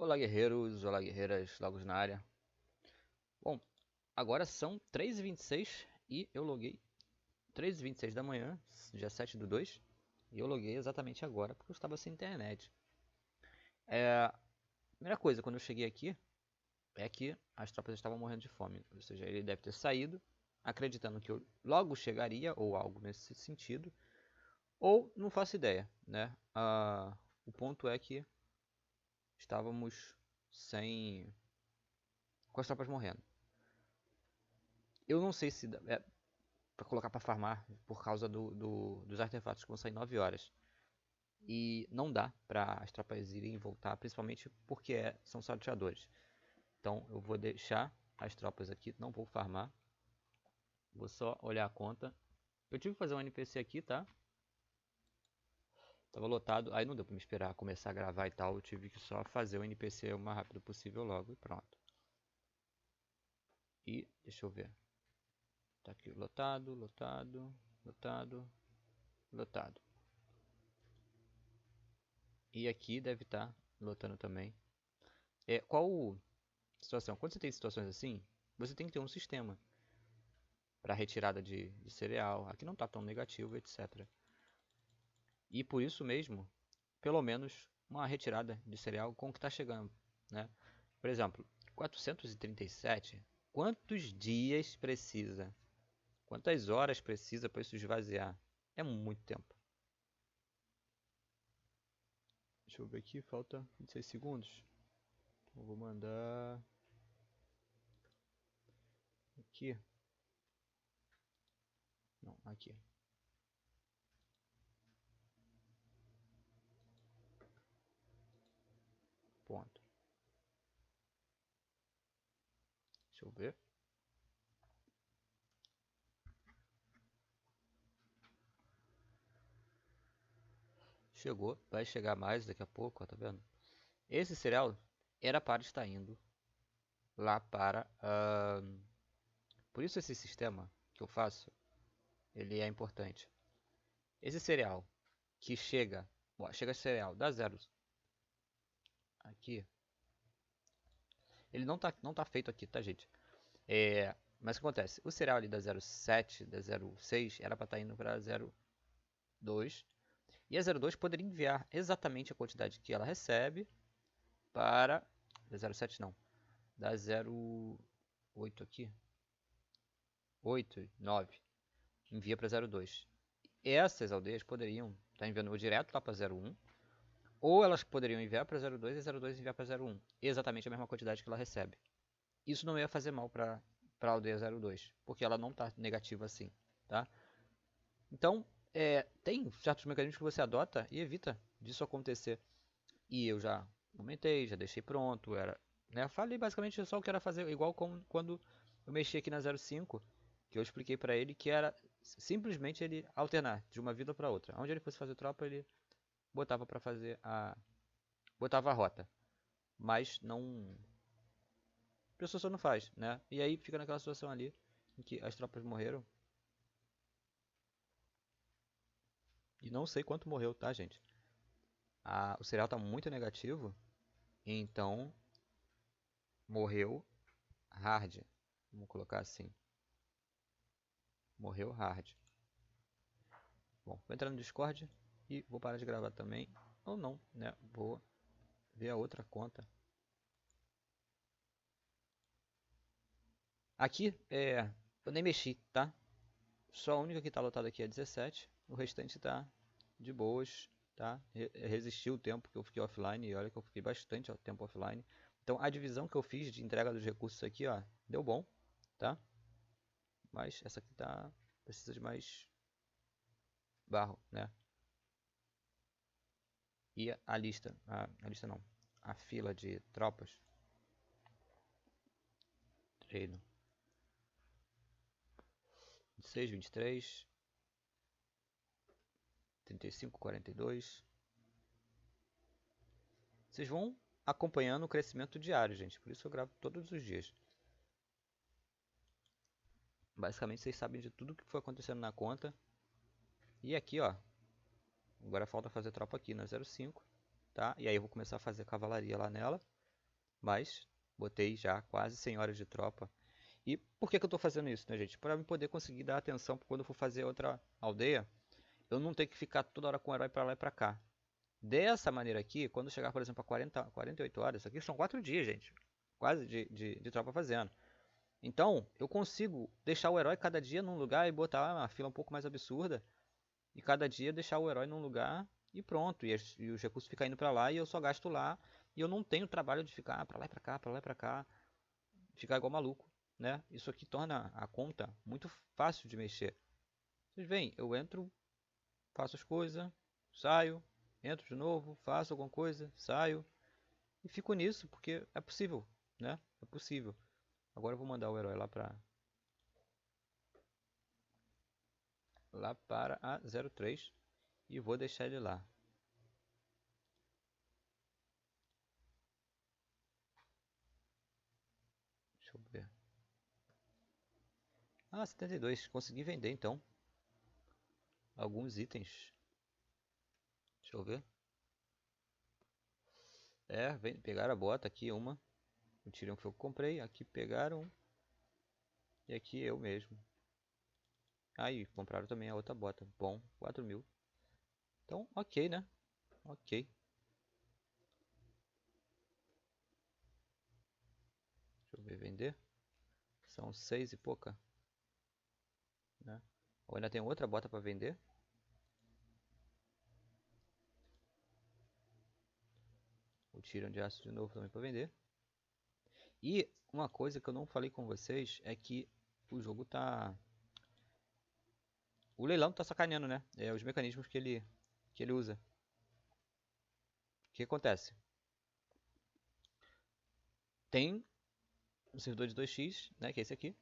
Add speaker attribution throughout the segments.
Speaker 1: Olá guerreiros, olá guerreiras, Lagos na área. Bom, agora são 3h26 e eu loguei 3h26 da manhã, dia 7/2, e eu loguei exatamente agora porque eu estava sem internet. A primeira coisa quando eu cheguei aqui é que as tropas estavam morrendo de fome, ou seja, ele deve ter saído acreditando que eu logo chegaria ou algo nesse sentido, ou não faço ideia, né? O ponto é que estávamos sem com as tropas morrendo. Eu não sei se para colocar para farmar por causa dos artefatos que vão sair 9 horas. E não dá para as tropas irem e voltar, principalmente porque são salteadores. Então eu vou deixar as tropas aqui, não vou farmar. Vou só olhar a conta. Eu tive que fazer um NPC aqui, tá? Tava lotado, aí não deu para me esperar começar a gravar e tal. Eu tive que só fazer o NPC o mais rápido possível logo e pronto. E deixa eu ver. Tá aqui lotado, lotado, lotado, lotado. E aqui deve estar lotando também. Qual situação? Quando você tem situações assim, você tem que ter um sistema para retirada de cereal. Aqui não está tão negativo, etc. E por isso mesmo, pelo menos uma retirada de cereal com o que está chegando, né? Por exemplo, 437. Quantos dias precisa? Quantas horas precisa para isso esvaziar? É muito tempo. Deixa eu ver aqui, falta 26 segundos. Eu vou mandar aqui. Não, aqui. Ponto. Deixa eu ver. Chegou, vai chegar mais daqui a pouco, ó, tá vendo? Esse cereal era para estar indo lá para... Por isso esse sistema que eu faço, ele é importante. Esse cereal que chega... Ó, chega cereal da zero aqui. Ele não tá feito aqui, tá, gente? Mas o que acontece? O cereal ali da 07, da 06, era para estar indo para 02. E a 02 poderia enviar exatamente a quantidade que ela recebe para... Da 07 não. Da 08 aqui. 8, 9. Envia para 02. Essas aldeias poderiam estar enviando direto lá para 01, ou elas poderiam enviar para 02 e 02 enviar para 01. Exatamente a mesma quantidade que ela recebe. Isso não ia fazer mal para a aldeia 02, porque ela não está negativa assim, tá? Então, tem certos mecanismos que você adota e evita disso acontecer. E eu já comentei, já deixei pronto, né? Falei basicamente só o que era fazer, igual quando eu mexi aqui na 05, que eu expliquei para ele que era simplesmente ele alternar de uma vila para outra. Onde ele fosse fazer tropa, ele botava para fazer botava a rota. Mas não, a pessoa só não faz, né? E aí fica naquela situação ali em que as tropas morreram. E não sei quanto morreu, tá, gente? O cereal tá muito negativo, então morreu hard. Vamos colocar assim. Morreu hard. Bom, vou entrar no Discord e vou parar de gravar também. Ou não, né? Vou ver a outra conta. Aqui, eu nem mexi, tá? Só a única que tá lotada aqui é 17. O restante tá de boas, tá? Resistiu o tempo que eu fiquei offline. E olha que eu fiquei bastante tempo offline. Então a divisão que eu fiz de entrega dos recursos aqui, ó, deu bom, tá? Mas essa aqui precisa de mais barro, né? E a lista, a lista não, a fila de tropas, treino 26, 23, 35, 42. Vocês vão acompanhando o crescimento diário, gente, por isso eu gravo todos os dias. Basicamente vocês sabem de tudo que foi acontecendo na conta. E aqui, ó, agora falta fazer tropa aqui na 05, tá? E aí eu vou começar a fazer cavalaria lá nela. Mas botei já quase 100 horas de tropa. E por que que eu tô fazendo isso, né, gente? Para eu poder conseguir dar atenção quando eu for fazer outra aldeia, eu não ter que ficar toda hora com o herói pra lá e pra cá. Dessa maneira aqui, quando chegar, por exemplo, a 48 horas, aqui são 4 dias, gente. Quase de tropa fazendo. Então, eu consigo deixar o herói cada dia num lugar e botar uma fila um pouco mais absurda. E cada dia deixar o herói num lugar e pronto. E os recursos ficam indo pra lá e eu só gasto lá. E eu não tenho trabalho de ficar pra lá e pra cá, pra lá e pra cá. Ficar igual maluco, né? Isso aqui torna a conta muito fácil de mexer. Vocês veem, eu entro, faço as coisas, saio, entro de novo, faço alguma coisa, saio. E fico nisso porque é possível, né? É possível. Agora eu vou mandar o herói lá para a 03 e vou deixar ele lá. Deixa eu ver. Ah, 72. Consegui vender então alguns itens. Deixa eu ver. É, pegaram a bota aqui, uma. O tirão que eu comprei. Aqui pegaram. E aqui eu mesmo. Aí, compraram também a outra bota. Bom, 4.000. Então, ok, né? Ok. Deixa eu ver, vender. São 6 e pouca, né? Ou ainda tem outra bota para vender. O tirão de aço de novo também para vender. E uma coisa que eu não falei com vocês é que o jogo tá... O leilão tá sacaneando, né? É os mecanismos que ele usa. O que acontece? Tem um servidor de 2x, né? Que é esse aqui.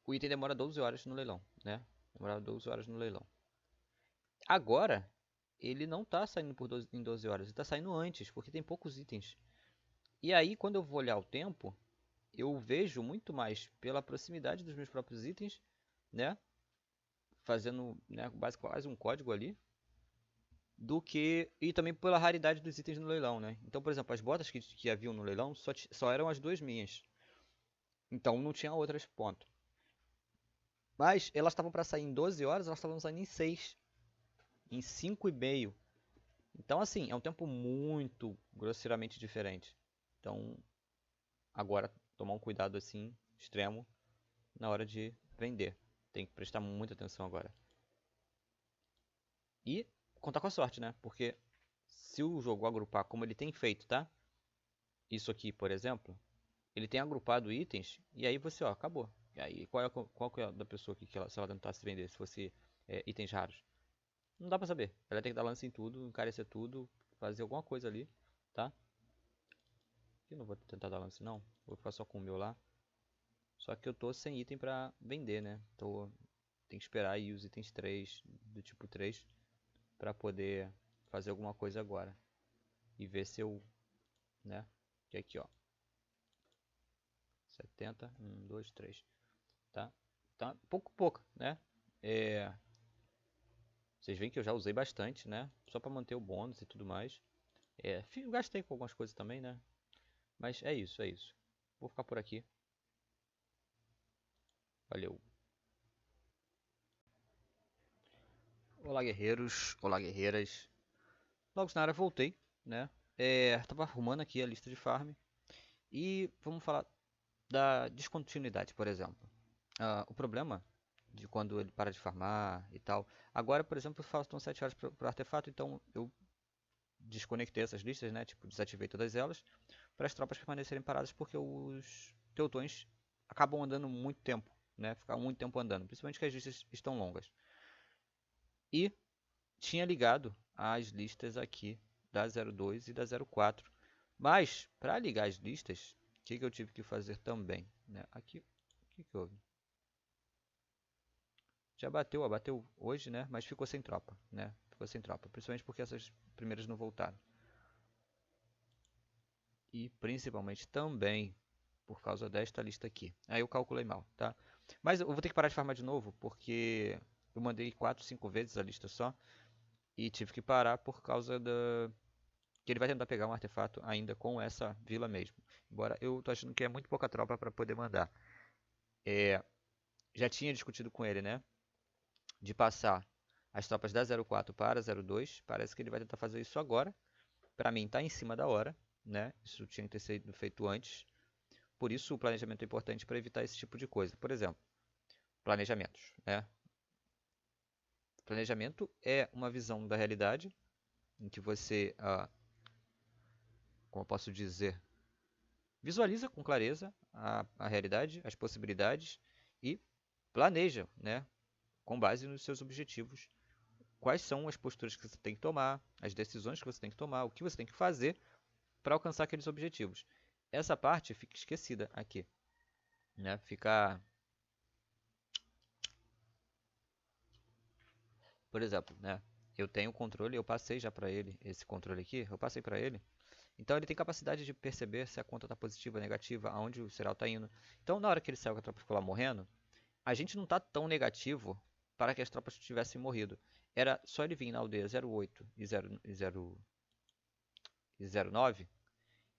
Speaker 1: O item demora 12 horas no leilão, né? Demora 12 horas no leilão. Agora, ele não tá saindo em 12 horas, ele tá saindo antes, porque tem poucos itens. E aí, quando eu vou olhar o tempo, eu vejo muito mais pela proximidade dos meus próprios itens, né? Fazendo, né, quase um código ali, do que... E também pela raridade dos itens no leilão, né? Então, por exemplo, as botas que haviam no leilão só eram as duas minhas. Então, não tinha outras, ponto. Mas elas estavam para sair em 12 horas, elas estavam saindo em 6, em 5,5. Então, assim, é um tempo muito grosseiramente diferente. Então, agora, tomar um cuidado assim, extremo, na hora de vender. Tem que prestar muita atenção agora. E contar com a sorte, né? Porque se o jogo agrupar como ele tem feito, tá? Isso aqui, por exemplo, ele tem agrupado itens e aí você, ó, acabou. E aí, qual que é da pessoa aqui que se ela tentasse vender, se fosse itens raros? Não dá pra saber. Ela tem que dar lance em tudo, encarecer tudo, fazer alguma coisa ali, tá? Eu não vou tentar dar lance não, vou ficar só com o meu lá. Só que eu tô sem item pra vender, né? Tem que esperar aí os itens 3, do tipo 3, pra poder fazer alguma coisa agora. E ver se eu, né? Que aqui, ó. 70, 1, 2, 3. Tá? Tá pouco, né? É, vocês veem que eu já usei bastante, né? Só pra manter o bônus e tudo mais. Gastei com algumas coisas também, né? Mas é isso, é isso. Vou ficar por aqui. Valeu. Olá, guerreiros. Olá, guerreiras. Logo na área, voltei, né? Tava arrumando aqui a lista de farm. E vamos falar da descontinuidade, por exemplo. O problema de quando ele para de farmar e tal. Agora, por exemplo, faltam 7 horas para o artefato, então eu desconectei essas listas, né? Tipo, desativei todas elas para as tropas permanecerem paradas porque os teutões acabam andando muito tempo, né? Ficam muito tempo andando, principalmente que as listas estão longas. E tinha ligado as listas aqui da 02 e da 04. Mas, para ligar as listas, o que eu tive que fazer também? Né? Aqui, o que houve? Já bateu hoje, né? Mas ficou sem tropa, né? Ficou sem tropa, principalmente porque essas primeiras não voltaram. E principalmente também por causa desta lista aqui. Aí eu calculei mal, tá? Mas eu vou ter que parar de farmar de novo, porque eu mandei 4, 5 vezes a lista só. E tive que parar por causa que ele vai tentar pegar um artefato ainda com essa vila mesmo. Embora eu tô achando que é muito pouca tropa para poder mandar. Já tinha discutido com ele, né? De passar as tropas da 04 para 02. Parece que ele vai tentar fazer isso agora. Para mim tá em cima da hora, né? Isso tinha que ter sido feito antes. Por isso o planejamento é importante para evitar esse tipo de coisa. Por exemplo, planejamentos, né? Planejamento é uma visão da realidade em que você, como eu posso dizer, visualiza com clareza a realidade, as possibilidades e planeja, né, com base nos seus objetivos, quais são as posturas que você tem que tomar, as decisões que você tem que tomar, o que você tem que fazer para alcançar aqueles objetivos. Essa parte fica esquecida aqui, né? Fica, por exemplo, né? Eu tenho o controle, eu passei já para ele esse controle aqui, eu passei para ele. Então ele tem capacidade de perceber se a conta está positiva ou negativa, aonde o cereal está indo. Então na hora que ele saiu com a tropa ficou lá morrendo, a gente não está tão negativo para que as tropas tivessem morrido. Era só ele vir na aldeia 08 e 09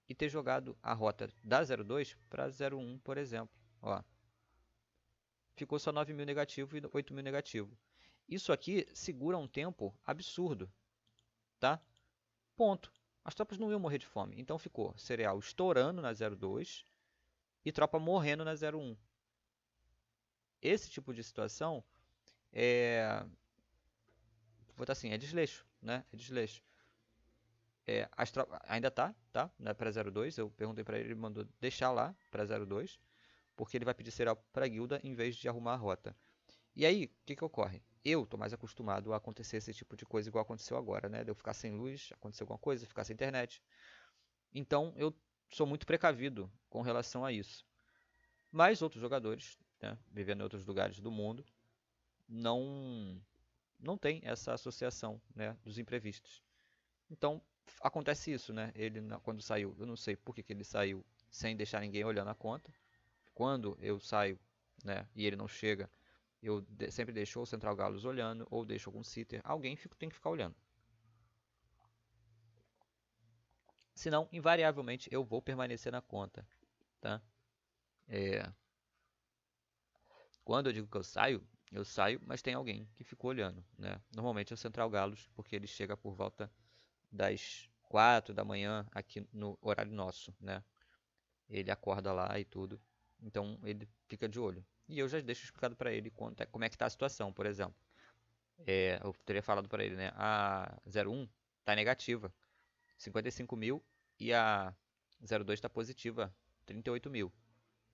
Speaker 1: e ter jogado a rota da 02 para 01, por exemplo. Ó, ficou só 9.000 negativo e 8.000 negativo. Isso aqui segura um tempo absurdo, tá? Ponto. As tropas não iam morrer de fome. Então ficou cereal estourando na 02 e tropa morrendo na 01. Esse tipo de situação é, vou botar assim, é desleixo, né? É desleixo. Ainda tá, né, para 02. Eu perguntei para ele, ele mandou deixar lá para 02, porque ele vai pedir cereal para a guilda em vez de arrumar a rota. E aí, o que ocorre? Eu tô mais acostumado a acontecer esse tipo de coisa igual aconteceu agora, né? De eu ficar sem luz, acontecer alguma coisa, ficar sem internet. Então eu sou muito precavido com relação a isso. Mas outros jogadores, né, vivendo em outros lugares do mundo, não não tem essa associação, né, dos imprevistos. Então acontece isso, né? Ele quando saiu, eu não sei por que ele saiu sem deixar ninguém olhando a conta. Quando eu saio, né, e ele não chega, eu sempre deixo o Central Galos olhando ou deixo algum sitter. Alguém tem que ficar olhando. Senão, invariavelmente, eu vou permanecer na conta, tá? É, quando eu digo que eu saio, mas tem alguém que ficou olhando, né? Normalmente é o Central Galos, porque ele chega por volta das 4 da manhã aqui no horário nosso, né? Ele acorda lá e tudo, então ele fica de olho. E eu já deixo explicado para ele como é que tá a situação, por exemplo. Eu teria falado para ele, né? A 01 tá negativa, 55 mil, e a 02 está positiva, 38 mil.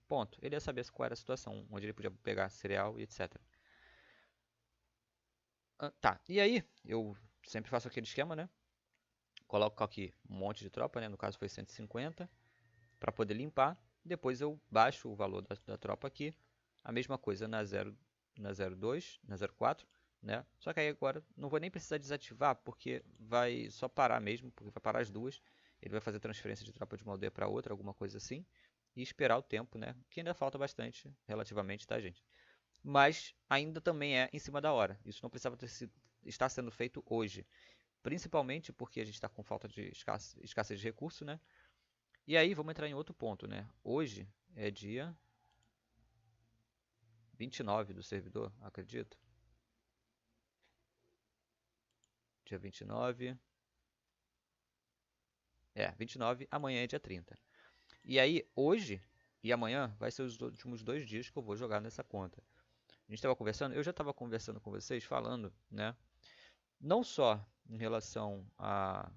Speaker 1: Ponto. Ele ia saber qual era a situação, onde ele podia pegar cereal e etc. Tá, e aí, eu sempre faço aquele esquema, né? Coloco aqui um monte de tropa, né? No caso foi 150, para poder limpar. Depois eu baixo o valor da tropa aqui. A mesma coisa na 02, na 04, né? Só que aí agora não vou nem precisar desativar, porque vai só parar mesmo, porque vai parar as duas. Ele vai fazer transferência de tropa de uma aldeia para outra, alguma coisa assim. E esperar o tempo, né? Que ainda falta bastante, relativamente, tá, gente? Mas ainda também é em cima da hora. Isso não precisava estar sendo feito hoje. Principalmente porque a gente está com falta de escassez de recurso, né? E aí vamos entrar em outro ponto, né? Hoje é dia 29 do servidor, acredito. Dia 29. 29, amanhã é dia 30. E aí, hoje e amanhã vai ser os últimos 2 dias que eu vou jogar nessa conta. A gente estava conversando, eu já estava conversando com vocês, falando, né? Não só em relação a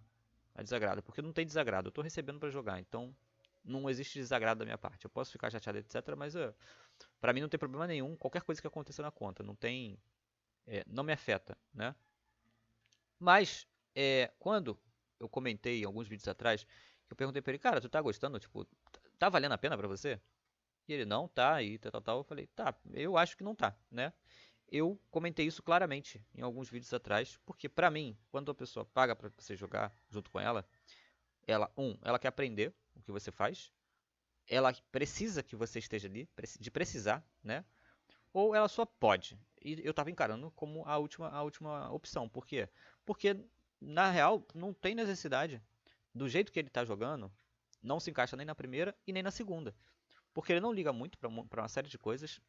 Speaker 1: desagrado, porque não tem desagrado, eu estou recebendo para jogar, então não existe desagrado da minha parte. Eu posso ficar chateado, etc, mas para mim não tem problema nenhum, qualquer coisa que aconteça na conta, não me afeta, né? Mas quando eu comentei em alguns vídeos atrás, eu perguntei para ele, cara, tu tá gostando? Tipo, tá valendo a pena para você? E ele, não, tá, e tal. Eu falei, tá, eu acho que não tá, né? Eu comentei isso claramente em alguns vídeos atrás, porque pra mim, quando a pessoa paga pra você jogar junto com ela, ela quer aprender o que você faz, ela precisa que você esteja ali, de precisar, né? Ou ela só pode. E eu tava encarando como a última opção. Por quê? Porque, na real, não tem necessidade do jeito que ele está jogando, não se encaixa nem na primeira e nem na segunda. Porque ele não liga muito para uma série de coisas,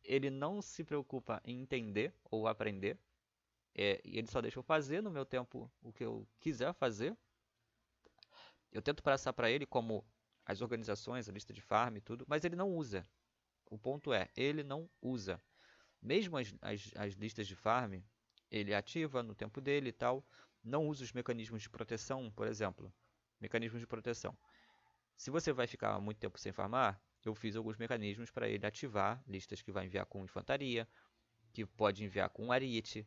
Speaker 1: ele não se preocupa em entender ou aprender, e ele só deixa eu fazer no meu tempo o que eu quiser fazer. Eu tento passar para ele como as organizações, a lista de farm e tudo, mas ele não usa. O ponto é, ele não usa. Mesmo as listas de farm, ele ativa no tempo dele e tal, não usa os mecanismos de proteção, por exemplo. Mecanismos de proteção. Se você vai ficar muito tempo sem farmar, eu fiz alguns mecanismos para ele ativar listas que vai enviar com infantaria, que pode enviar com ariete,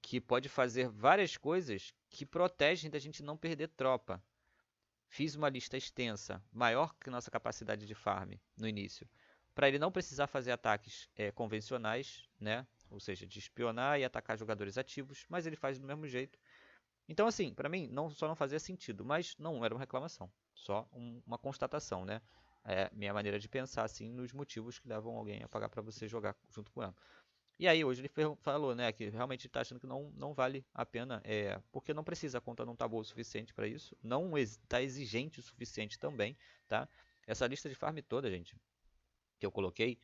Speaker 1: que pode fazer várias coisas que protegem da gente não perder tropa. Fiz uma lista extensa, maior que nossa capacidade de farm no início, para ele não precisar fazer ataques convencionais, né? Ou seja, de espionar e atacar jogadores ativos, mas ele faz do mesmo jeito. Então, assim, para mim, só não fazia sentido, mas não era uma reclamação, só uma constatação, né? É minha maneira de pensar, assim, nos motivos que levam alguém a pagar para você jogar junto com ela. E aí, hoje ele falou, né, que realmente está achando que não vale a pena, porque não precisa, a conta não está boa o suficiente para isso, não está exigente o suficiente também, tá? Essa lista de farm toda, gente, que eu coloquei,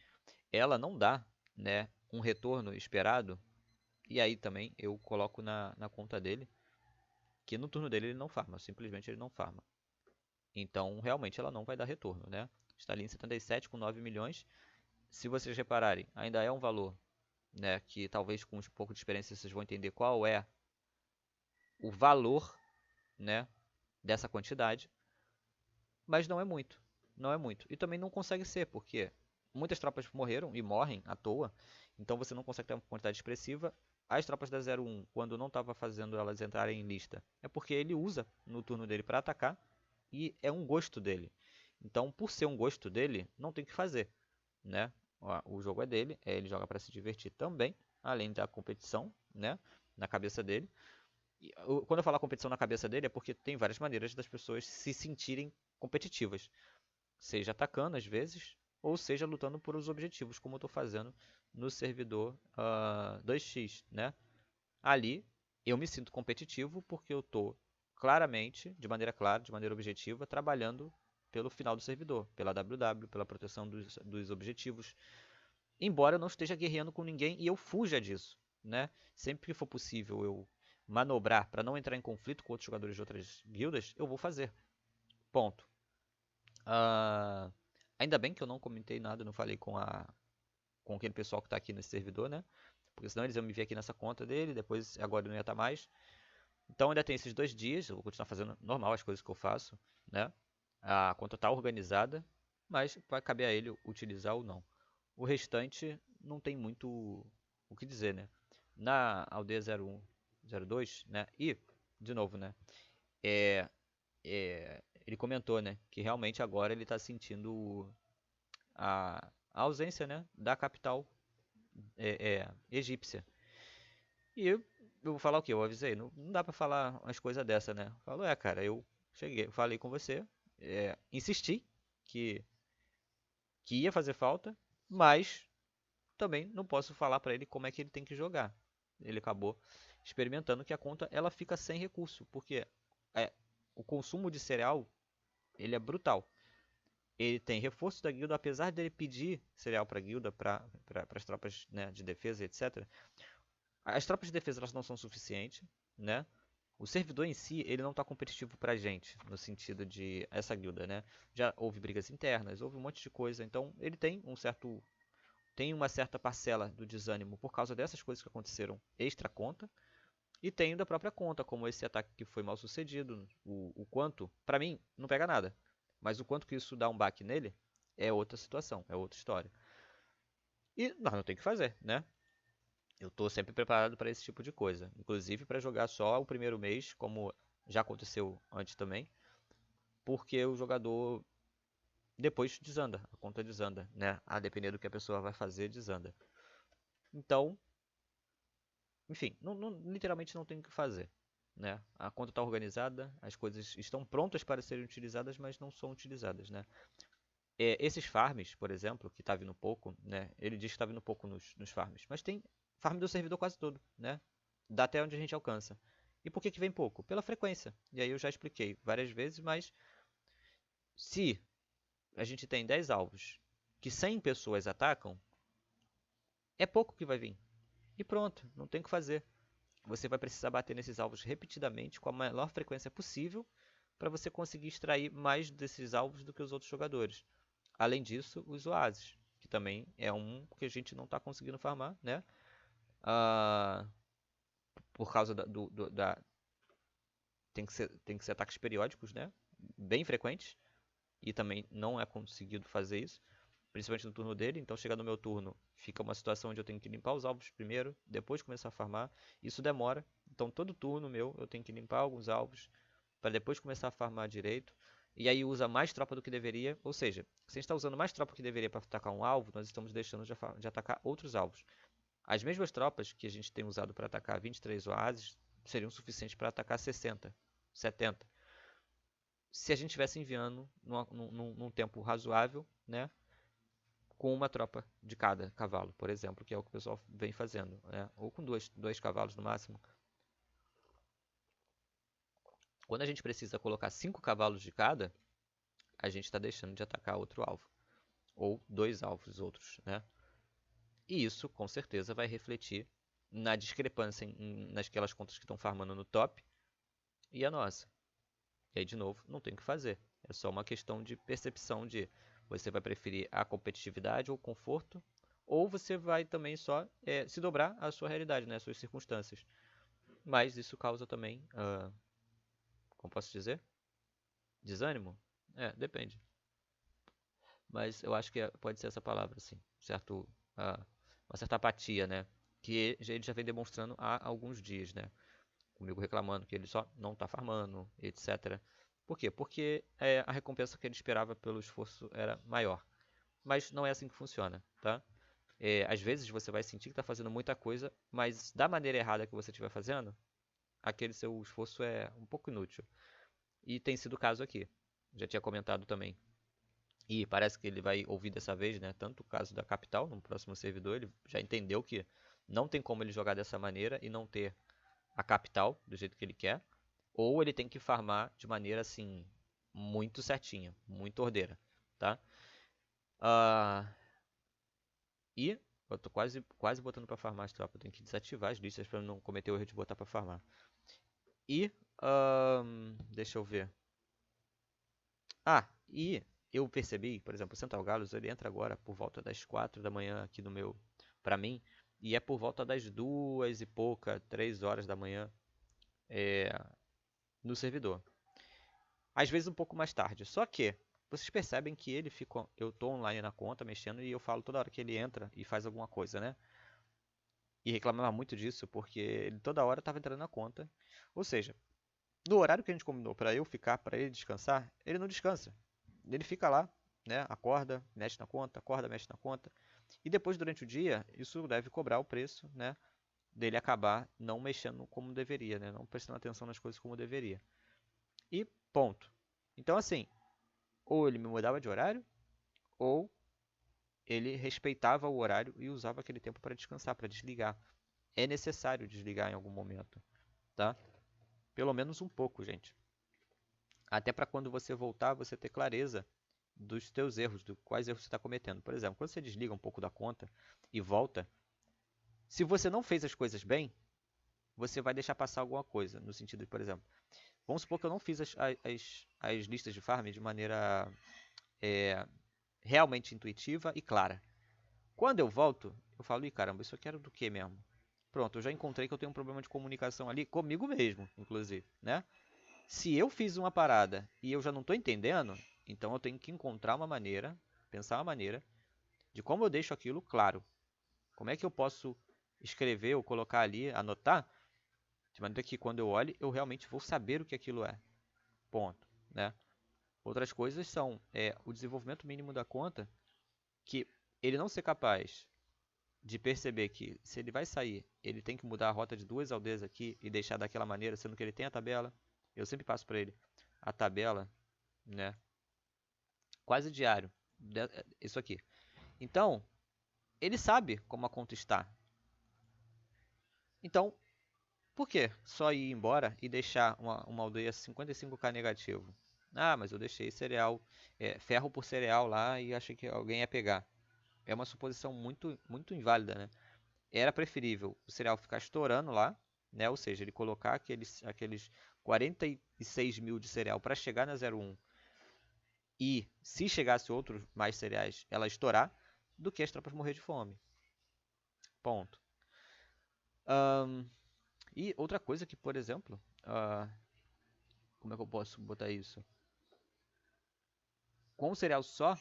Speaker 1: ela não dá, né, um retorno esperado, e aí também eu coloco na conta dele, que no turno dele ele não farma, simplesmente ele não farma. Então, realmente ela não vai dar retorno, né? Está ali em 77 com 9 milhões. Se vocês repararem, ainda é um valor, né, que talvez com um pouco de experiência vocês vão entender qual é o valor, né, dessa quantidade, mas não é muito, não é muito. E também não consegue ser, porque muitas tropas morreram e morrem à toa, então você não consegue ter uma quantidade expressiva. As tropas da 01, quando não estava fazendo elas entrarem em lista, é porque ele usa no turno dele para atacar e é um gosto dele. Então, por ser um gosto dele, não tem o que fazer, né? O jogo é dele, ele joga para se divertir também, além da competição, né, na cabeça dele. Quando eu falo competição na cabeça dele, é porque tem várias maneiras das pessoas se sentirem competitivas. Seja atacando, às vezes, ou seja lutando por os objetivos, como eu estou fazendo no servidor 2x, né? Ali, eu me sinto competitivo porque eu estou claramente, de maneira clara, de maneira objetiva, trabalhando pelo final do servidor, pela WW, pela proteção dos objetivos. Embora eu não esteja guerreando com ninguém e eu fuja disso, né? Sempre que for possível eu manobrar para não entrar em conflito com outros jogadores de outras guildas, eu vou fazer. Ponto. Ah, ainda bem que eu não comentei nada, não falei com aquele pessoal que está aqui nesse servidor, né? Porque senão eles iam me ver aqui nessa conta dele, depois agora eu não ia estar mais. Então ainda tem esses 2 dias, eu vou continuar fazendo normal as coisas que eu faço, né? A conta está organizada, mas vai caber a ele utilizar ou não. O restante não tem muito o que dizer, né? Na aldeia 01, 02, né? E, de novo, né? Ele comentou, né? Que realmente agora ele está sentindo a ausência, né? Da capital egípcia. E eu vou falar o quê? Eu avisei. Não dá pra falar umas coisas dessa, né? Falou, cara, eu cheguei, falei com você, insisti que, que ia fazer falta, mas também não posso falar pra ele como é que ele tem que jogar. Ele acabou experimentando que a conta ela fica sem recurso, porque é, o consumo de cereal ele é brutal. Ele tem reforço da guilda, apesar dele pedir cereal para a guilda, para as tropas, né, de defesa, etc. As tropas de defesa elas não são suficientes, né? O servidor em si, ele não está competitivo pra gente, no sentido de essa guilda, né? Já houve brigas internas, houve um monte de coisa, então ele tem uma certa parcela do desânimo por causa dessas coisas que aconteceram extra conta, e tem da própria conta, como esse ataque que foi mal sucedido, o quanto, pra mim, não pega nada, mas o quanto que isso dá um baque nele é outra situação, é outra história. E nós não tem o que fazer, né? Eu estou sempre preparado para esse tipo de coisa, inclusive para jogar só o primeiro mês, como já aconteceu antes também, porque o jogador depois desanda, a conta desanda, né? A depender do que a pessoa vai fazer, desanda. Então, enfim, literalmente não tem o que fazer, né? A conta está organizada, as coisas estão prontas para serem utilizadas, mas não são utilizadas, né? Esses farms, por exemplo, que está vindo pouco, né? Ele diz que está vindo pouco nos farms, mas tem farm do servidor quase todo, né? Dá até onde a gente alcança. E por que que vem pouco? Pela frequência. E aí eu já expliquei várias vezes, mas se a gente tem 10 alvos que 100 pessoas atacam, é pouco que vai vir. E pronto, não tem o que fazer. Você vai precisar bater nesses alvos repetidamente com a maior frequência possível para você conseguir extrair mais desses alvos do que os outros jogadores. Além disso, os oásis, que também é um que a gente não está conseguindo farmar, né? Ah, por causa da. Tem que ser ataques periódicos, né? Bem frequentes. E também não é conseguido fazer isso. Principalmente no turno dele. Então, chega no meu turno, fica uma situação onde eu tenho que limpar os alvos primeiro, depois começar a farmar. Isso demora. Então, todo turno meu, eu tenho que limpar alguns alvos para depois começar a farmar direito. E aí usa mais tropa do que deveria. Ou seja, se a gente está usando mais tropa do que deveria para atacar um alvo, nós estamos deixando de atacar outros alvos. As mesmas tropas que a gente tem usado para atacar 23 oásis seriam suficientes para atacar 60, 70. Se a gente estivesse enviando num tempo razoável, né? Com uma tropa de cada cavalo, por exemplo, que é o que o pessoal vem fazendo, né? Ou com dois cavalos no máximo. Quando a gente precisa colocar 5 cavalos de cada, a gente está deixando de atacar outro alvo. Ou 2 alvos outros, né? E isso, com certeza, vai refletir na discrepância nasquelas contas que estão farmando no top e a nossa. E aí, de novo, não tem o que fazer. É só uma questão de percepção de você vai preferir a competitividade ou o conforto, ou você vai também só se dobrar à sua realidade, né, às suas circunstâncias. Mas isso causa também, como posso dizer? Desânimo? Depende. Mas eu acho que pode ser essa palavra, assim. Uma certa apatia, né? Que ele já vem demonstrando há alguns dias, né? Comigo reclamando que ele só não está farmando, etc. Por quê? Porque a recompensa que ele esperava pelo esforço era maior. Mas não é assim que funciona, tá? Às vezes você vai sentir que está fazendo muita coisa, mas da maneira errada que você estiver fazendo, aquele seu esforço é um pouco inútil. E tem sido o caso aqui. Já tinha comentado também. E parece que ele vai ouvir dessa vez, né? Tanto o caso da capital, no próximo servidor, ele já entendeu que não tem como ele jogar dessa maneira e não ter a capital do jeito que ele quer. Ou ele tem que farmar de maneira assim, muito certinha, muito ordeira, tá? Ah, e eu tô quase botando pra farmar as tropas. Eu tenho que desativar as listas pra não cometer o erro de botar pra farmar. E, deixa eu ver. E eu percebi, por exemplo, o Central Galos, ele entra agora por volta das 4 da manhã aqui no meu, pra mim, e é por volta das 2 e pouca, 3 horas da manhã é, no servidor. Às vezes um pouco mais tarde. Só que vocês percebem que ele fica, eu tô online na conta mexendo e eu falo toda hora que ele entra e faz alguma coisa, né? E reclamava muito disso porque ele toda hora estava entrando na conta. Ou seja, no horário que a gente combinou para eu ficar, para ele descansar, ele não descansa. Ele fica lá, né? Acorda, mexe na conta, acorda, mexe na conta. E depois, durante o dia, isso deve cobrar o preço, né? Dele acabar não mexendo como deveria, né? Não prestando atenção nas coisas como deveria. E ponto. Então, assim, ou ele me mudava de horário, ou ele respeitava o horário e usava aquele tempo para descansar, para desligar. É necessário desligar em algum momento, tá? Pelo menos um pouco, gente. Até para quando você voltar, você ter clareza dos teus erros, do quais erros você está cometendo. Por exemplo, quando você desliga um pouco da conta e volta, se você não fez as coisas bem, você vai deixar passar alguma coisa. No sentido de, por exemplo, vamos supor que eu não fiz as listas de farm de maneira realmente intuitiva e clara. Quando eu volto, eu falo, ih, caramba, isso aqui era do que mesmo? Pronto, eu já encontrei que eu tenho um problema de comunicação ali comigo mesmo, inclusive, né? Se eu fiz uma parada e eu já não estou entendendo, então eu tenho que encontrar uma maneira, pensar uma maneira de como eu deixo aquilo claro. Como é que eu posso escrever ou colocar ali, anotar, de maneira que quando eu olhe, eu realmente vou saber o que aquilo é. Ponto, né? Outras coisas são o desenvolvimento mínimo da conta, que ele não ser capaz de perceber que se ele vai sair, ele tem que mudar a rota de 2 aldeias aqui e deixar daquela maneira, sendo que ele tem a tabela. Eu sempre passo para ele a tabela, né? Quase diário. Isso aqui. Então, ele sabe como a conta está. Então, Por que só ir embora e deixar uma aldeia 55k negativo? Ah, mas eu deixei cereal, ferro por cereal lá e achei que alguém ia pegar. É uma suposição muito inválida, né? Era preferível o cereal ficar estourando lá, né? Ou seja, ele colocar aqueles 46 mil de cereal para chegar na 01 e, se chegasse outros mais cereais, ela estourar, do que as tropas morrer de fome. Ponto. Ahn, e outra coisa que, por exemplo, como é que eu posso botar isso? Com o cereal só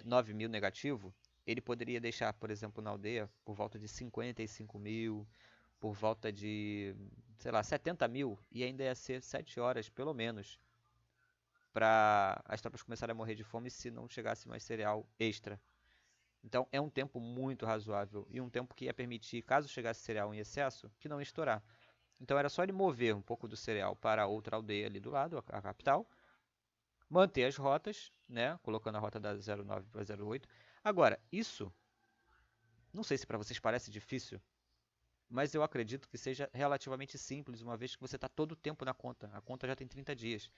Speaker 1: 9 mil negativo, ele poderia deixar, por exemplo, na aldeia por volta de 55 mil, por volta de, sei lá, 70 mil, e ainda ia ser 7 horas, pelo menos, para as tropas começarem a morrer de fome se não chegasse mais cereal extra. Então é um tempo muito razoável e um tempo que ia permitir, caso chegasse cereal em excesso, que não ia estourar. Então era só ele mover um pouco do cereal para outra aldeia ali do lado, a capital, manter as rotas, né, colocando a rota da 09 para 08. Agora, isso, não sei se para vocês parece difícil, mas eu acredito que seja relativamente simples, uma vez que você está todo o tempo na conta. A conta já tem 30 dias.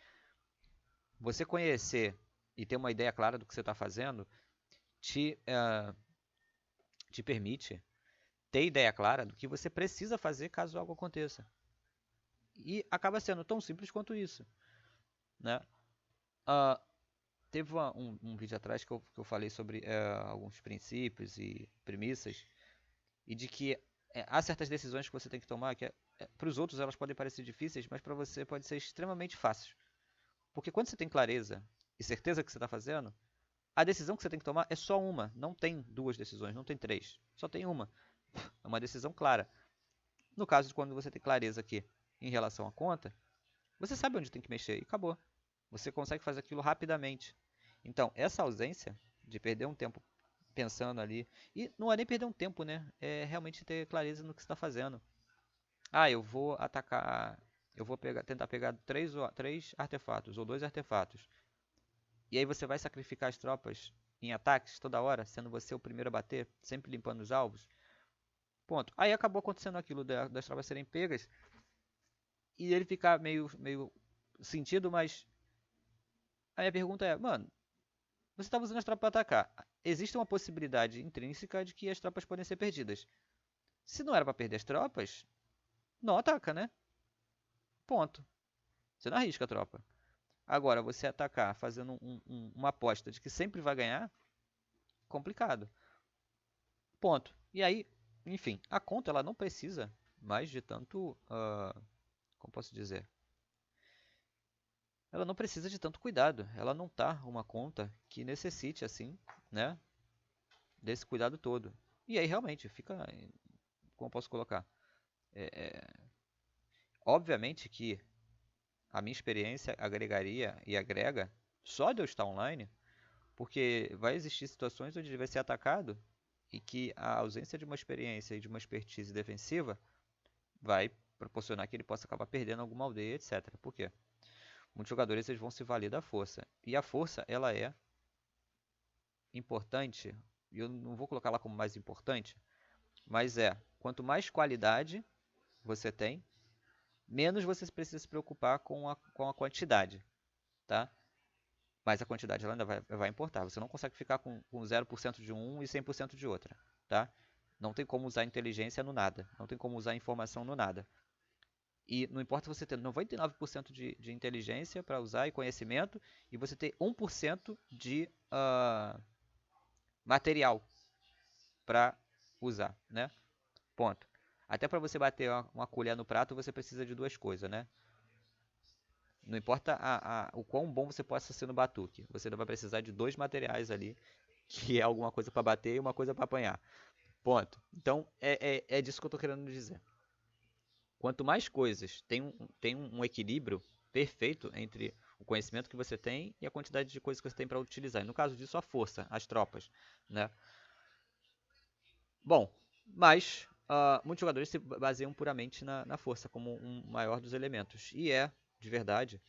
Speaker 1: Você conhecer e ter uma ideia clara do que você está fazendo te permite ter ideia clara do que você precisa fazer caso algo aconteça. E acaba sendo tão simples quanto isso, né? Uh, teve um vídeo atrás que eu falei sobre alguns princípios e premissas e de que há certas decisões que você tem que tomar que para os outros elas podem parecer difíceis, mas para você pode ser extremamente fácil. Porque quando você tem clareza e certeza que você está fazendo, a decisão que você tem que tomar é só uma. Não tem duas decisões, não tem três. Só tem uma. É uma decisão clara. No caso de quando você tem clareza aqui em relação à conta, você sabe onde tem que mexer e acabou. Você consegue fazer aquilo rapidamente. Então, essa ausência de perder um tempo pensando ali, e não é nem perder um tempo, né? É realmente ter clareza no que você está fazendo. Ah, eu vou atacar, eu vou tentar pegar três artefatos ou dois artefatos. E aí você vai sacrificar as tropas em ataques toda hora, sendo você o primeiro a bater, sempre limpando os alvos. Ponto. Aí acabou acontecendo aquilo das tropas serem pegas e ele ficar meio sentido, mas aí a pergunta é, mano, você estava usando as tropas para atacar. Existe uma possibilidade intrínseca de que as tropas podem ser perdidas. Se não era para perder as tropas, não ataca, né? Ponto. Você não arrisca a tropa. Agora, você atacar fazendo uma aposta de que sempre vai ganhar, complicado. Ponto. E aí, enfim, a conta ela não precisa mais de tanto, como posso dizer? Ela não precisa de tanto cuidado. Ela não tá uma conta que necessite assim, né, desse cuidado todo. E aí realmente fica, como eu posso colocar? Obviamente que a minha experiência agregaria e agrega só de eu estar online, porque vai existir situações onde ele vai ser atacado e que a ausência de uma experiência e de uma expertise defensiva vai proporcionar que ele possa acabar perdendo alguma aldeia, etc. Por quê? Muitos jogadores eles vão se valer da força. E a força, ela é importante, e eu não vou colocar ela como mais importante, mas quanto mais qualidade você tem, menos você precisa se preocupar com a quantidade, tá? Mas a quantidade ela ainda vai importar. Você não consegue ficar com 0% de um e 100% de outra, tá? Não tem como usar inteligência no nada. Não tem como usar informação no nada. E não importa você ter 99% de inteligência para usar e conhecimento e você ter 1% de material para usar, né? Ponto. Até para você bater uma colher no prato, você precisa de duas coisas, né? Não importa o quão bom você possa ser no batuque, você vai precisar de dois materiais ali, que é alguma coisa para bater e uma coisa para apanhar. Ponto. Então, é disso que eu estou querendo dizer. Quanto mais coisas tem um equilíbrio perfeito entre o conhecimento que você tem e a quantidade de coisas que você tem para utilizar. E no caso disso, a força, as tropas, né? Bom, mas muitos jogadores se baseiam puramente na força como um maior dos elementos. E de verdade,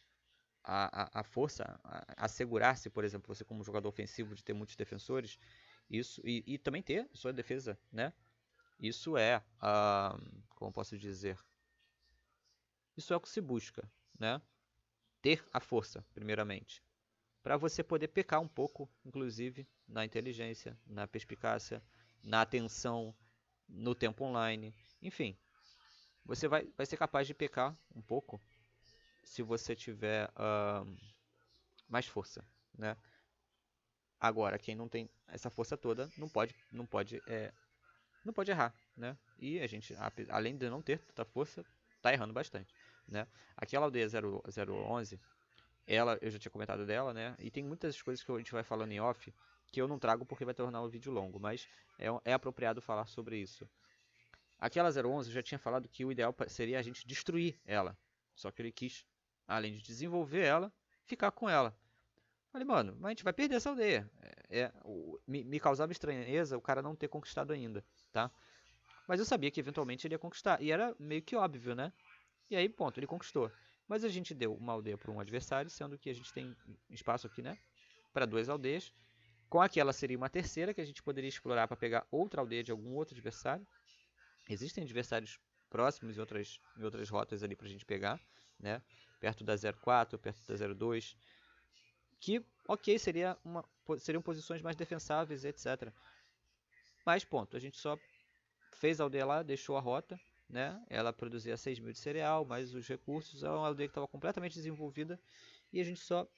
Speaker 1: a força, assegurar-se, por exemplo, você como jogador ofensivo de ter muitos defensores, isso e também ter sua defesa, né? Isso como posso dizer? Isso é o que se busca, né? Ter a força, primeiramente, para você poder pecar um pouco, inclusive, na inteligência, na perspicácia, na atenção, no tempo online, enfim. Você vai ser capaz de pecar um pouco se você tiver mais força, né? Agora, quem não tem essa força toda não pode errar, né? E a gente, além de não ter tanta força, tá errando bastante, né? Aquela aldeia 011, ela, eu já tinha comentado dela, né? E tem muitas coisas que a gente vai falando em off que eu não trago porque vai tornar o vídeo longo, mas é apropriado falar sobre isso. Aquela 011 eu já tinha falado que o ideal seria a gente destruir ela. Só que ele quis, além de desenvolver ela, ficar com ela. Falei, mano, mas a gente vai perder essa aldeia. Me causava estranheza o cara não ter conquistado ainda, tá? Mas eu sabia que eventualmente ele ia conquistar. E era meio que óbvio, né? E aí, ponto, ele conquistou. Mas a gente deu uma aldeia para um adversário, sendo que a gente tem espaço aqui, né? Para duas aldeias. Com aquela seria uma terceira que a gente poderia explorar para pegar outra aldeia de algum outro adversário. Existem adversários próximos em outras rotas ali para a gente pegar, né? Perto da 04, perto da 02. Que, ok, seriam posições mais defensáveis, etc. Mas, ponto, a gente só fez a aldeia lá, deixou a rota, né? Ela produzia 6.000 de cereal, mais os recursos. É uma aldeia que estava completamente desenvolvida e a gente só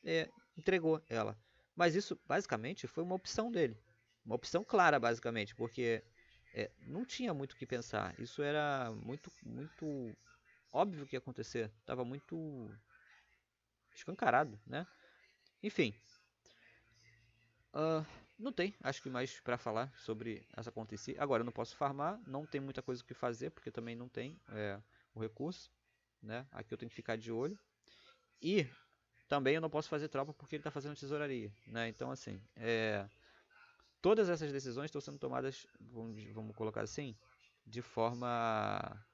Speaker 1: entregou ela. Mas isso, basicamente, foi uma opção dele. Uma opção clara, basicamente, porque não tinha muito o que pensar. Isso era muito óbvio que ia acontecer. Estava muito escancarado, né? Enfim, não tem, acho que mais para falar sobre essa conta em si. Agora, eu não posso farmar, não tem muita coisa o que fazer, porque também não tem o recurso, né? Aqui eu tenho que ficar de olho. E também eu não posso fazer tropa porque ele está fazendo tesouraria, né? Então, assim, todas essas decisões estão sendo tomadas, vamos colocar assim, de forma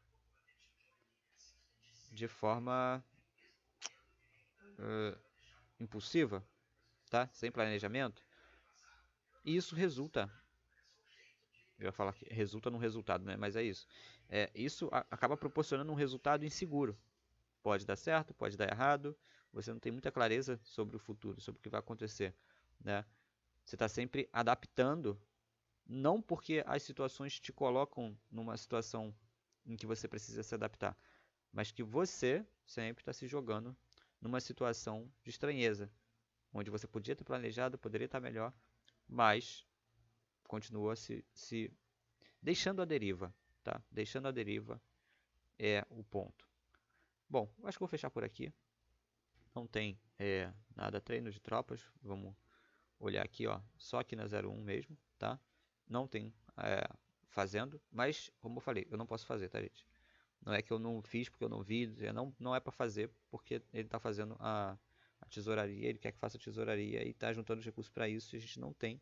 Speaker 1: de forma impulsiva, tá? Sem planejamento. E isso resulta, eu ia falar que resulta num resultado, né? Mas é isso. Isso acaba proporcionando um resultado inseguro. Pode dar certo, pode dar errado. Você não tem muita clareza sobre o futuro, sobre o que vai acontecer, né? Você está sempre adaptando, não porque as situações te colocam numa situação em que você precisa se adaptar, mas que você sempre está se jogando numa situação de estranheza, onde você podia ter planejado, poderia estar melhor, mas continua se deixando a deriva, tá? Deixando a deriva é o ponto. Bom, acho que vou fechar por aqui. Não tem nada treino de tropas. Vamos olhar aqui, ó, só aqui na 01 mesmo, tá? Não tem fazendo, mas como eu falei, eu não posso fazer, tá, gente? Não é que eu não fiz porque eu não vi, não é para fazer porque ele tá fazendo a tesouraria, ele quer que faça a tesouraria e tá juntando os recursos para isso e a gente não tem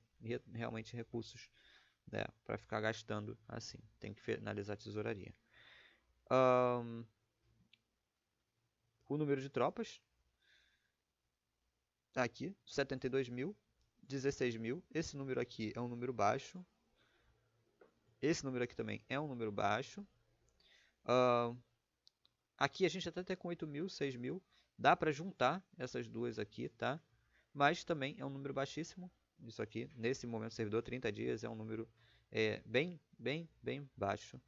Speaker 1: realmente recursos, né, para ficar gastando assim. Tem que finalizar a tesouraria. O número de tropas tá aqui, 72.000, 16.000. Esse número aqui é um número baixo. Esse número aqui também é um número baixo. Aqui a gente até tem com 8.000, 6.000. Dá para juntar essas duas aqui, tá? Mas também é um número baixíssimo. Isso aqui, nesse momento, servidor 30 dias, é um número bem baixo.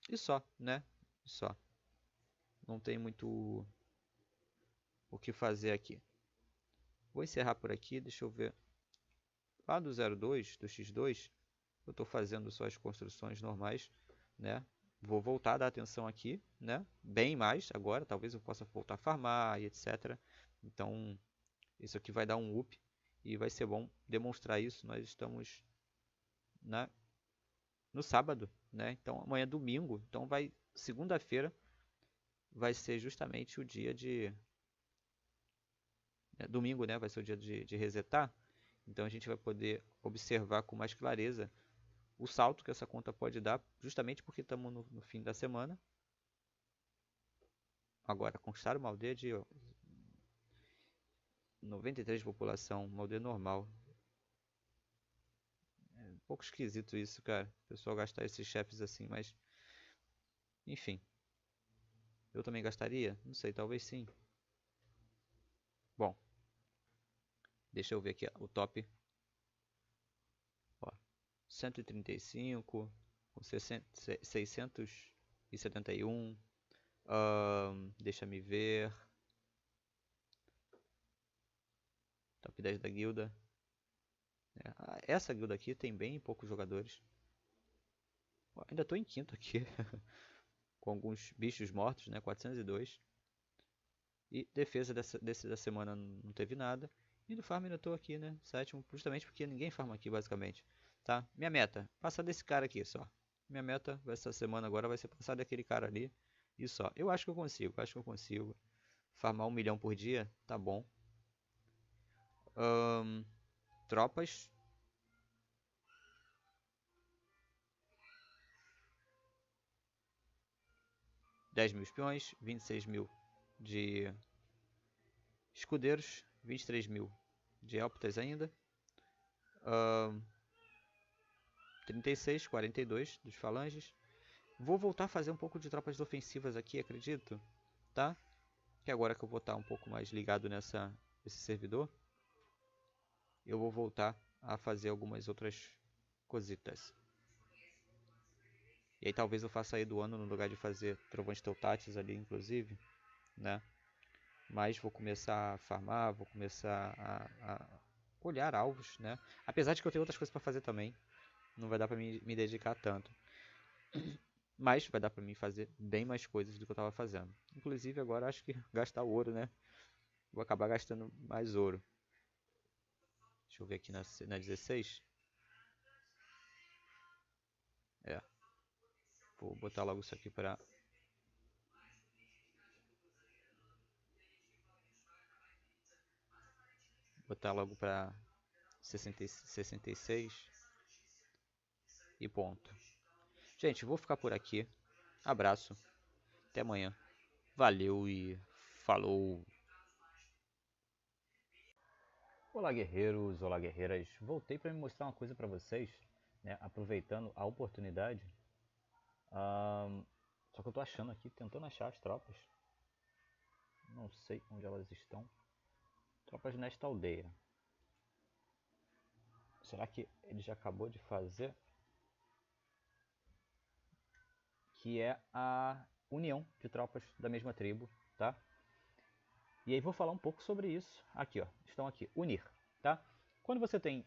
Speaker 1: E só, né? Só. Não tem muito o que fazer aqui. Vou encerrar por aqui, deixa eu ver. Lá do 02, do X2, eu estou fazendo só as construções normais, né? Vou voltar a dar atenção aqui, né? Bem mais agora, talvez eu possa voltar a farmar e etc. Então, isso aqui vai dar um up e vai ser bom demonstrar isso. Nós estamos no sábado, né? Então, amanhã é domingo, então segunda-feira vai ser justamente o dia domingo, né? Vai ser o dia de resetar. Então, a gente vai poder observar com mais clareza o salto que essa conta pode dar, justamente porque estamos no fim da semana. Agora, conquistar uma aldeia de 93 de população, uma aldeia normal. É um pouco esquisito isso, cara. O pessoal gastar esses chefes assim, mas... Enfim. Eu também gastaria? Não sei, talvez sim. Bom, deixa eu ver aqui o top. Ó, 135, com 671. Deixa-me ver. Top 10 da guilda. Essa guilda aqui tem bem poucos jogadores. Ainda estou em quinto aqui. Com alguns bichos mortos, né? 402. E defesa da semana não teve nada. E do farm ainda estou aqui, né? Sétimo, justamente porque ninguém farma aqui, basicamente. Tá? Minha meta, passar desse cara aqui só. Minha meta essa semana agora vai ser passar daquele cara ali. E só. Eu acho que eu consigo, acho que eu consigo. Farmar 1 milhão por dia, tá bom. Tropas. 10 mil espiões, 26 mil de escudeiros, 23 mil de élpitas ainda, 36, 42 dos falanges. Vou voltar a fazer um pouco de tropas ofensivas aqui, acredito, tá? Que agora que eu vou estar um pouco mais ligado nesse servidor, eu vou voltar a fazer algumas outras cositas. E aí talvez eu faça aí do ano no lugar de fazer trovões Teutates ali, inclusive, né? Mas vou começar a farmar, vou começar a olhar alvos, né? Apesar de que eu tenho outras coisas para fazer também, não vai dar para me dedicar tanto. Mas vai dar para mim fazer bem mais coisas do que eu estava fazendo. Inclusive agora acho que gastar ouro, né? Vou acabar gastando mais ouro. Deixa eu ver aqui na 16. Vou botar logo isso aqui para... Botar logo para 66. E ponto. Gente, vou ficar por aqui. Abraço. Até amanhã. Valeu e falou. Olá guerreiros, olá guerreiras. Voltei para me mostrar uma coisa para vocês, né? Aproveitando a oportunidade. Só que eu tô achando aqui, tentando achar as tropas. Não sei onde elas estão. Tropas nesta aldeia. Será que ele já acabou de fazer? Que é a união de tropas da mesma tribo, tá? E aí vou falar um pouco sobre isso. Aqui, ó, estão aqui, unir, tá? Quando você tem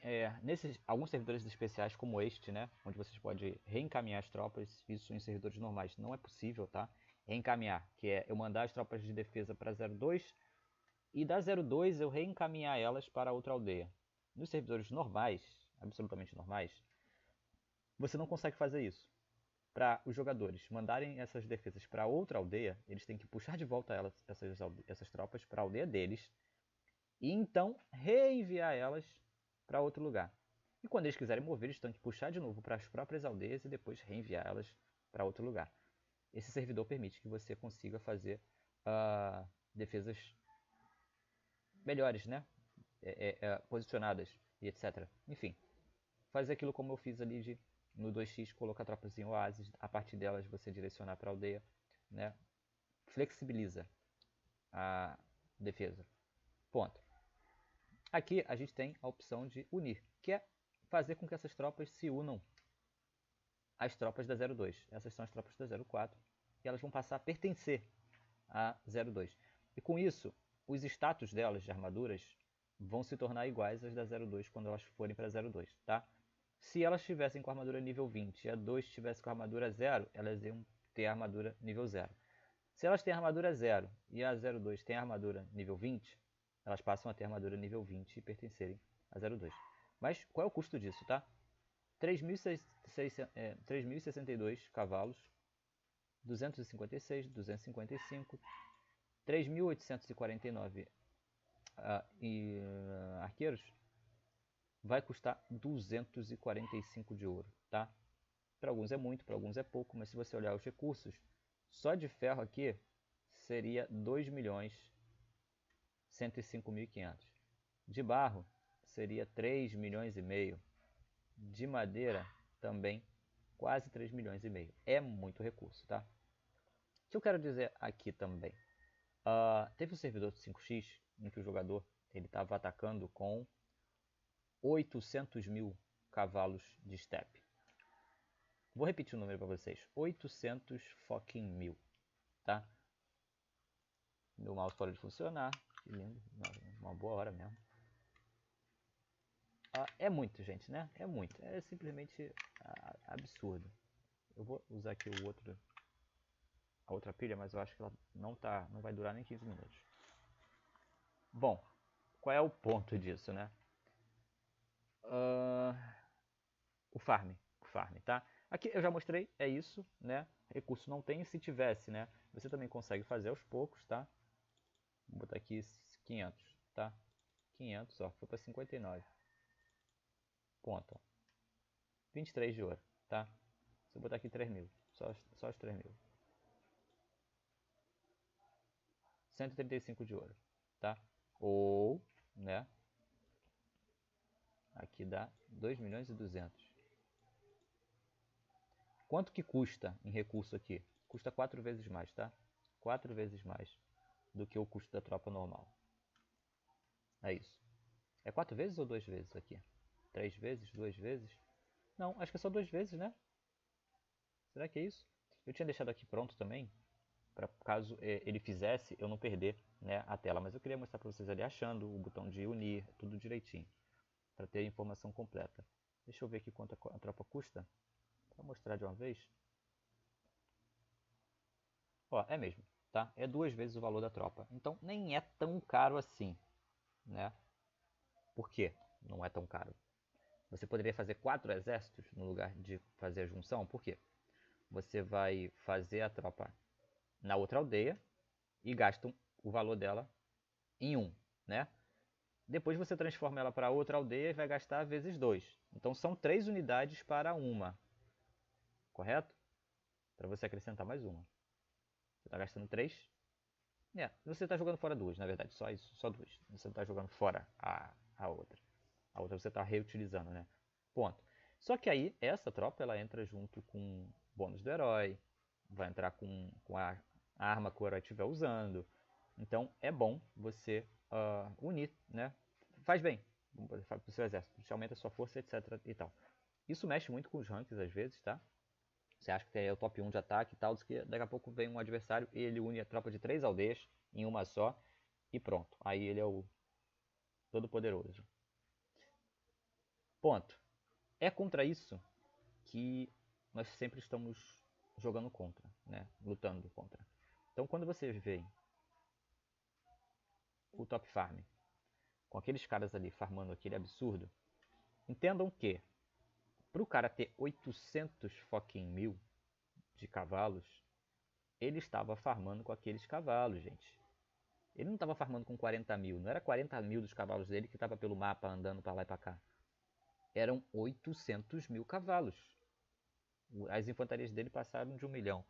Speaker 1: alguns servidores especiais como este, né, onde você pode reencaminhar as tropas, isso em servidores normais não é possível, tá? Reencaminhar, que é eu mandar as tropas de defesa para 02 e da 02 eu reencaminhar elas para outra aldeia. Nos servidores normais, absolutamente normais, você não consegue fazer isso. Para os jogadores mandarem essas defesas para outra aldeia, eles têm que puxar de volta essas tropas para a aldeia deles e então reenviar elas para outro lugar. E quando eles quiserem mover, eles têm que puxar de novo para as próprias aldeias e depois reenviar elas para outro lugar. Esse servidor permite que você consiga fazer defesas melhores, né? Posicionadas e etc. Enfim, fazer aquilo como eu fiz ali no 2x, colocar tropas em oásis, a partir delas você direcionar para a aldeia, né? Flexibiliza a defesa. Ponto. Aqui a gente tem a opção de unir, que é fazer com que essas tropas se unam às tropas da 02. Essas são as tropas da 04 e elas vão passar a pertencer a 02. E com isso, os status delas de armaduras vão se tornar iguais às da 02 quando elas forem para 02, tá? Se elas estivessem com armadura nível 20 e a 2 estivesse com armadura 0, elas iam ter armadura nível 0. Se elas têm armadura 0 e a 02 tem armadura nível 20, elas passam a ter armadura nível 20 e pertencerem a 02. Mas qual é o custo disso, tá? 3.062 cavalos, 256, 255, 3.849 arqueiros, vai custar 245 de ouro, tá? Para alguns é muito, para alguns é pouco, mas se você olhar os recursos, só de ferro aqui seria 2.105.500. De barro seria 3 milhões e meio. De madeira também quase 3 milhões e meio. É muito recurso, tá? O que eu quero dizer aqui também? Teve um servidor de 5x em que o jogador estava atacando com 800 mil cavalos de steppe. Vou repetir o número para vocês. 800 fucking mil, tá? Meu mouse parou de funcionar. Que lindo. Uma boa hora mesmo. É muito, gente, né? É muito. É simplesmente absurdo. Eu vou usar aqui a outra pilha, mas eu acho que ela não vai durar nem 15 minutos. Bom, qual é o ponto disso, né? O farm, tá? Aqui eu já mostrei, é isso, né? Recurso não tem, se tivesse, né? Você também consegue fazer aos poucos, tá? Vou botar aqui 500, tá? 500, ó, foi para 59. Ponto, ó. 23 de ouro, tá? Se eu botar aqui 3 mil, só os 3 mil. 135 de ouro, tá? Ou, né? Aqui dá 2 milhões e 200. Quanto que custa em recurso aqui? Custa 4 vezes mais, tá? 4 vezes mais do que o custo da tropa normal. É isso. É 4 vezes ou 2 vezes aqui? 3 vezes? 2 vezes? Não, acho que é só 2 vezes, né? Será que é isso? Eu tinha deixado aqui pronto também, para caso ele fizesse, eu não perder, né, a tela. Mas eu queria mostrar para vocês ali achando o botão de unir, tudo direitinho, para ter a informação completa. Deixa eu ver aqui quanto a tropa custa, para mostrar de uma vez. Ó, é mesmo, tá? É 2 vezes o valor da tropa. Então nem é tão caro assim, né? Por quê? Não é tão caro. Você poderia fazer 4 exércitos no lugar de fazer a junção. Por quê? Você vai fazer a tropa na outra aldeia e gasta o valor dela em 1, né? Depois você transforma ela para outra aldeia e vai gastar vezes 2. Então são 3 unidades para uma, correto? Para você acrescentar mais uma. Você está gastando 3. Você está jogando fora 2, na verdade, só isso, só 2. Você não está jogando fora a outra. A outra você está reutilizando, né? Ponto. Só que aí, essa tropa, ela entra junto com bônus do herói, vai entrar com a arma que o herói estiver usando. Então, é bom você unir, né? Faz bem para o seu exército, te aumenta a sua força, etc e tal. Isso mexe muito com os ranks às vezes, tá? Você acha que é o top 1 de ataque e tal, que daqui a pouco vem um adversário e ele une a tropa de 3 aldeias em uma só e pronto. Aí ele é o todo poderoso. Ponto. É contra isso que nós sempre estamos jogando contra, né? Lutando contra. Então quando você vê o top farm com aqueles caras ali farmando aquele absurdo, entendam que para o cara ter 800 fucking mil de cavalos, ele estava farmando com aqueles cavalos, gente. Ele não estava farmando com 40 mil, não era 40 mil dos cavalos dele que estava pelo mapa andando para lá e para cá. Eram 800 mil cavalos. As infantarias dele passaram de 1 milhão,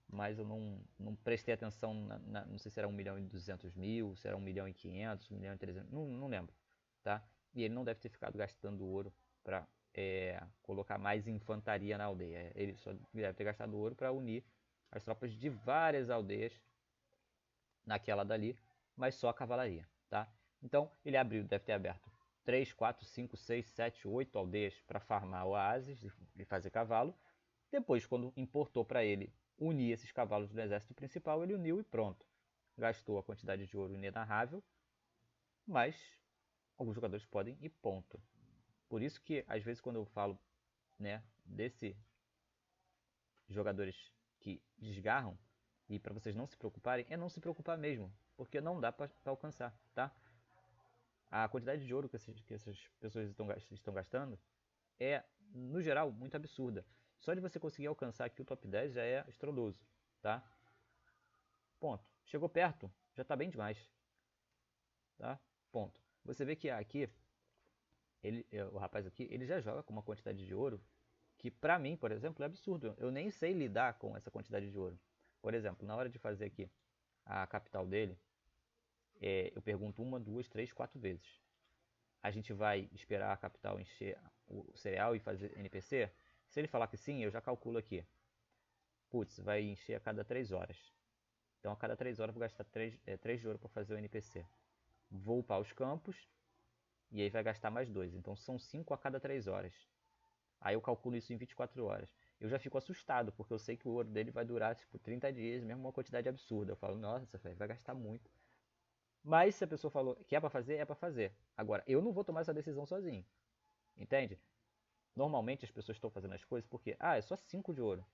Speaker 1: mas eu não prestei atenção, não sei se era 1 milhão e 200 mil, se era 1 milhão e 500, 1 milhão e 300, não lembro, tá? E ele não deve ter ficado gastando ouro para colocar mais infantaria na aldeia. Ele só deve ter gastado ouro para unir as tropas de várias aldeias naquela dali, mas só a cavalaria, tá? Então ele deve ter aberto 3, 4, 5, 6, 7, 8 aldeias para farmar oásis e fazer cavalo. Depois, quando importou para ele unir esses cavalos do exército principal, ele uniu e pronto. Gastou a quantidade de ouro inenarrável, mas alguns jogadores podem e ponto. Por isso que, às vezes, quando eu falo, né, desse jogadores que desgarram, e para vocês não se preocuparem, é não se preocupar mesmo, porque não dá para alcançar, tá? A quantidade de ouro que essas pessoas estão gastando é, no geral, muito absurda. Só de você conseguir alcançar aqui o top 10 já é estrondoso, tá? Ponto. Chegou perto, já está bem demais, tá? Ponto. Você vê que aqui, o rapaz aqui, ele já joga com uma quantidade de ouro que pra mim, por exemplo, é absurdo. Eu nem sei lidar com essa quantidade de ouro. Por exemplo, na hora de fazer aqui a capital dele, eu pergunto 1, 2, 3, 4 vezes. A gente vai esperar a capital encher o cereal e fazer NPC? Se ele falar que sim, eu já calculo aqui. Putz, vai encher a cada 3 horas. Então a cada 3 horas eu vou gastar 3 de ouro para fazer o NPC. Vou upar os campos, e aí vai gastar mais 2. Então são 5 a cada 3 horas. Aí eu calculo isso em 24 horas. Eu já fico assustado, porque eu sei que o ouro dele vai durar tipo 30 dias, mesmo uma quantidade absurda. Eu falo, nossa, vai gastar muito. Mas se a pessoa falou que é pra fazer, é pra fazer. Agora, eu não vou tomar essa decisão sozinho. Entende? Normalmente as pessoas estão fazendo as coisas porque, é só 5 de ouro.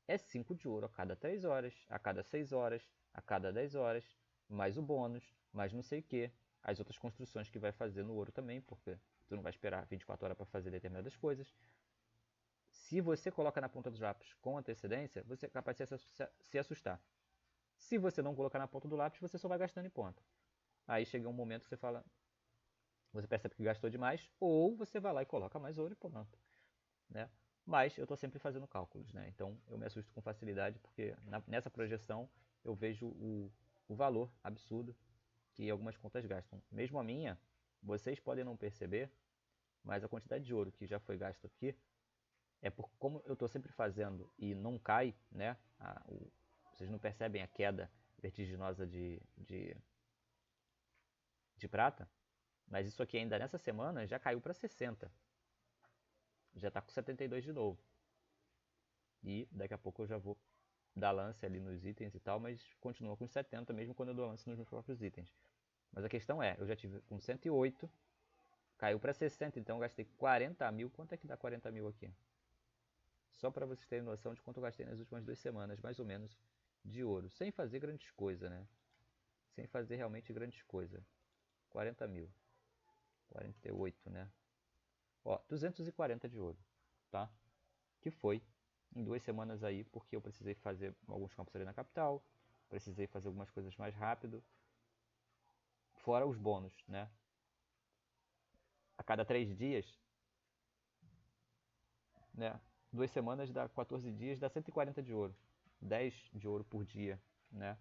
Speaker 1: É 5 de ouro a cada 3 horas, a cada 6 horas, a cada 10 horas, mais o bônus, mais não sei o que. As outras construções que vai fazer no ouro também, porque tu não vai esperar 24 horas para fazer determinadas coisas. Se você coloca na ponta dos lápis com antecedência, você é capaz de se assustar. Se você não colocar na ponta do lápis, você só vai gastando em ponta. Aí chega um momento que você fala, você percebe que gastou demais, ou você vai lá e coloca mais ouro e pronto, né? Mas eu estou sempre fazendo cálculos, né? Então eu me assusto com facilidade, porque nessa projeção eu vejo o valor absurdo que algumas contas gastam. Mesmo a minha, vocês podem não perceber, mas a quantidade de ouro que já foi gasto aqui é por como eu estou sempre fazendo e não cai, né? Vocês não percebem a queda vertiginosa de prata, mas isso aqui ainda nessa semana já caiu para 60. Já está com 72 de novo. E daqui a pouco eu já vou dar lance ali nos itens e tal, mas continua com 70 mesmo quando eu dou lance nos meus próprios itens. Mas a questão é, eu já tive com 108, caiu para 60, então eu gastei 40 mil. Quanto é que dá 40 mil aqui? Só para vocês terem noção de quanto eu gastei nas últimas 2 semanas, mais ou menos, de ouro. Sem fazer grandes coisas, né? Sem fazer realmente grandes coisas. 40 mil. 48, né? Ó, 240 de ouro, tá? Que foi em 2 semanas aí, porque eu precisei fazer alguns campos ali na capital, precisei fazer algumas coisas mais rápido, fora os bônus, né? A cada 3 dias, né? 2 semanas dá 14 dias, dá 140 de ouro. 10 de ouro por dia, né?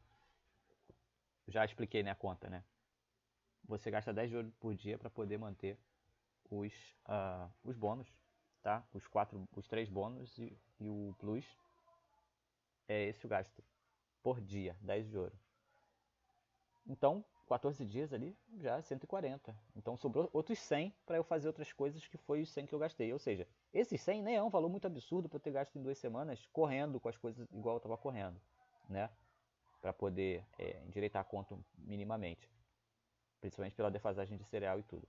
Speaker 1: Já expliquei, né, a conta, né? Você gasta 10 de ouro por dia para poder manter os, os bônus, tá? Os 3 bônus e o plus. É esse o gasto por dia, 10 de ouro. Então, 14 dias ali, já 140. Então sobrou outros 100 para eu fazer outras coisas, que foi os 100 que eu gastei. Ou seja, esses 100 nem é um valor muito absurdo para eu ter gasto em 2 semanas correndo com as coisas igual eu estava correndo, né? Para poder endireitar a conta minimamente. Principalmente pela defasagem de cereal e tudo.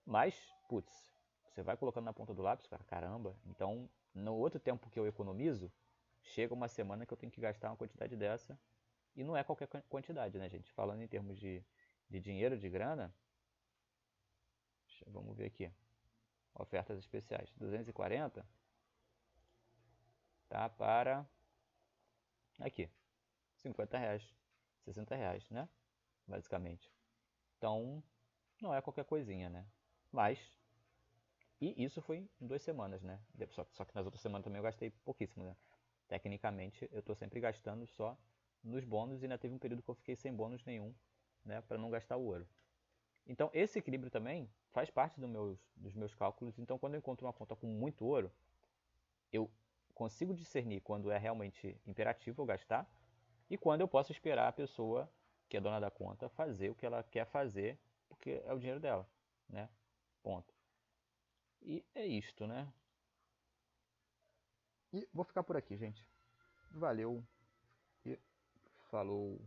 Speaker 1: Mas, putz, você vai colocando na ponta do lápis, cara, caramba. Então, no outro tempo que eu economizo, chega uma semana que eu tenho que gastar uma quantidade dessa. E não é qualquer quantidade, né, gente? Falando em termos de dinheiro, de grana, vamos ver aqui. Ofertas especiais. 240 tá para aqui. 50 reais. 60 reais, né? Basicamente. Então, não é qualquer coisinha, né? Mas, e isso foi em 2 semanas, né? Só que nas outras semanas também eu gastei pouquíssimo, né? Tecnicamente, eu tô sempre gastando só nos bônus e ainda teve um período que eu fiquei sem bônus nenhum, né? Para não gastar o ouro. Então, esse equilíbrio também faz parte dos meus cálculos. Então, quando eu encontro uma conta com muito ouro, eu consigo discernir quando é realmente imperativo eu gastar e quando eu posso esperar a pessoa, que é dona da conta, fazer o que ela quer fazer, porque é o dinheiro dela, né? Ponto. E é isto, né? E vou ficar por aqui, gente. Valeu e falou.